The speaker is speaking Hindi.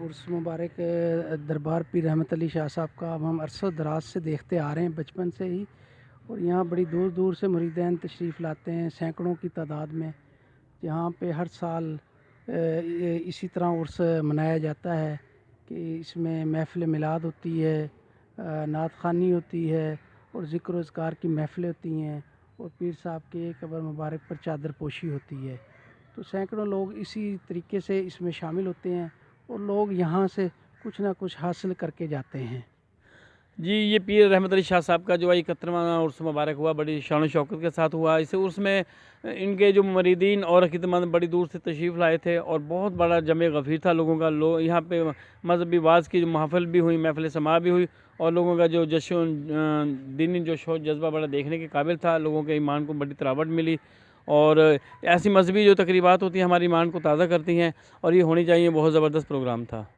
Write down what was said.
उर्स मुबारक दरबार पीर रहमत अली शाह साहब का अब हम अरसों दराज से देखते आ रहे हैं बचपन से ही। और यहाँ बड़ी दूर दूर से मुरीदैन तशरीफ़ लाते हैं, सैकड़ों की तादाद में। यहाँ पे हर साल इसी तरह उर्स मनाया जाता है कि इसमें महफ़िल मिलाद होती है, नात ख़्वानी होती है और ज़िक्र व अज़कार की महफ़िलें होती हैं और पीर साहब के कब्र मुबारक पर चादर पोशी होती है। तो सैकड़ों लोग इसी तरीके से इसमें शामिल होते हैं और लोग यहाँ से कुछ ना कुछ हासिल करके जाते हैं। जी, ये पीर रहमत अली शाह साहब का जो है 71वां उर्स मुबारक हुआ, बड़ी शान शौकत के साथ हुआ। इस उर्स में इनके जो मुरीदीन और खिदमत बड़ी दूर से तशरीफ़ लाए थे और बहुत बड़ा जमे गफ़ीर था लोगों का। लोग यहाँ पे मजहबी वाज़ की जो महफ़िल भी हुई, महफ़िल समा भी हुई और लोगों का जो जश्न दीनी जोश व जज्बा बड़ा देखने के काबिल था। लोगों के ईमान को बड़ी तरावट मिली और ऐसी मजहबी जो तकरीबात होती हैं हमारे ईमान को ताज़ा करती हैं और ये होनी चाहिए। बहुत ज़बरदस्त प्रोग्राम था।